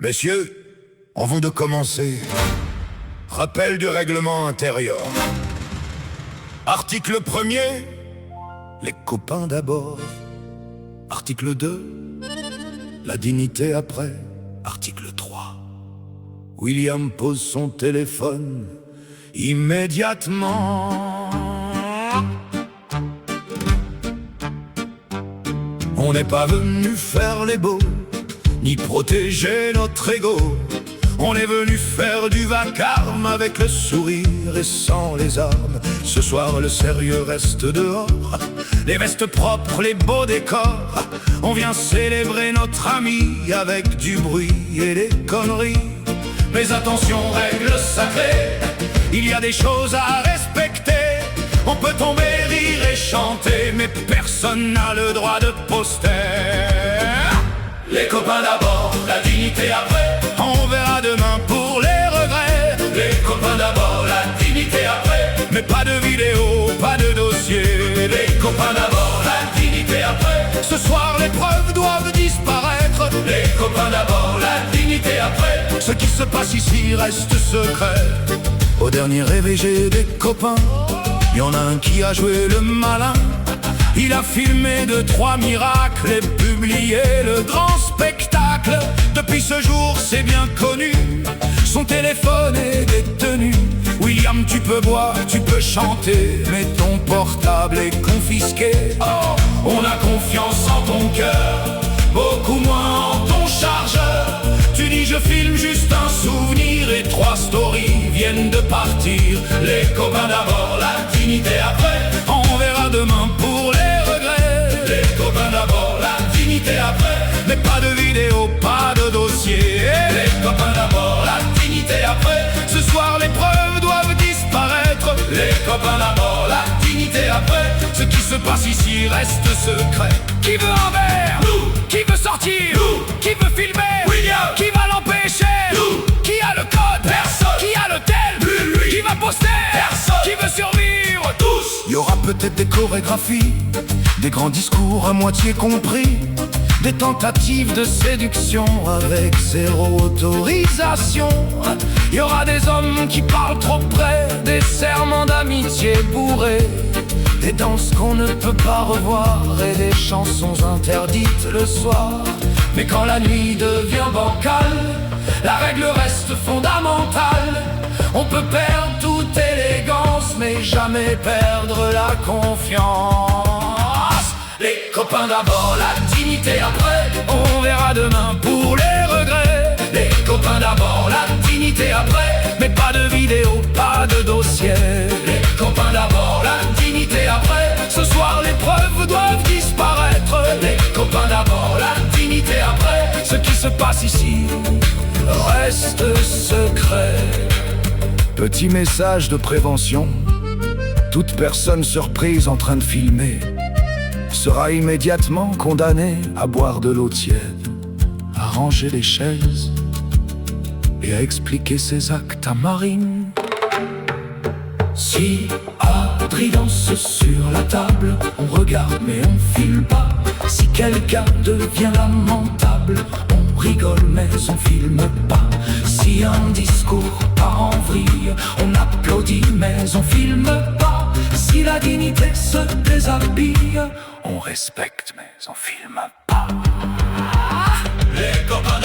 Messieurs, avant de commencer, rappel du règlement intérieur. Article 1er, les copains d'abord. Article 2, la dignité après. Article 3, William pose son téléphone immédiatement. On n'est pas venu faire les beaux, ni protéger notre ego. On est venu faire du vacarme avec le sourire et sans les armes. Ce soir le sérieux reste dehors, les vestes propres, les beaux décors. On vient célébrer notre ami avec du bruit et des conneries. Mais attention, règle sacrée, il y a des choses à respecter. On peut tomber, rire et chanter, mais personne n'a le droit de poster. Les copains d'abord, la dignité après. On verra demain pour les regrets. Les copains d'abord, la dignité après. Mais pas de vidéo, pas de dossier. Les copains d'abord, la dignité après. Ce soir les preuves doivent disparaître. Les copains d'abord, la dignité après. Ce qui se passe ici reste secret. Au dernier réveillé des copains, y en a un qui a joué le malin. Il a filmé 2-3 miracles et publié le grand spectacle. Depuis ce jour, c'est bien connu, son téléphone est détenu. William, tu peux boire, tu peux chanter, mais ton portable est confisqué. Oh, on a confiance en ton cœur, beaucoup moins en ton chargeur. Tu dis je filme juste un souvenir et 3 stories viennent de partir. Les copains d'abord, la dignité après. On verra demain pour les regrets. Les copains d'abord, la dignité après. Mais pas de vidéo, pas de dossier. Les copains d'abord, la dignité après. Ce soir les preuves doivent disparaître. Les copains d'abord, la dignité après. Ce qui se passe ici reste secret. Qui veut un verre? Nous. Qui veut sortir? Nous. Qui veut filmer? William. Qui va l'empêcher? Nous. Qui a le code? Personne. Qui a le tel? Lui. Qui va poster? Personne. Qui veut survivre? Tous. Il y aura peut-être des chorégraphies, des grands discours à moitié compris, des tentatives de séduction avec zéro autorisation. Il y aura des hommes qui parlent trop près, des serments d'amitié bourrés, des danses qu'on ne peut pas revoir et des chansons interdites le soir. Mais quand la nuit devient bancale, la règle reste fondamentale. On peut perdre toute élégance, mais jamais perdre la confiance. Les copains d'abord, la dignité après. On verra demain pour les regrets. Les copains d'abord, la dignité après. Mais pas de vidéo, pas de dossier. Les copains d'abord, la dignité après. Ce soir les preuves doivent disparaître. Les copains d'abord, la dignité après. Ce qui se passe ici reste secret. Petit message de prévention: toute personne surprise en train de filmer sera immédiatement condamnée à boire de l'eau tiède, à ranger les chaises et à expliquer ses actes à Marine. Si Adrien danse sur la table, on regarde mais on filme pas. Si quelqu'un devient lamentable, on rigole mais on filme pas. Si un discours part en vrille, on applaudit mais on filme pas. Si la dignité se déshabille, on respecte mais on filme pas. Les copains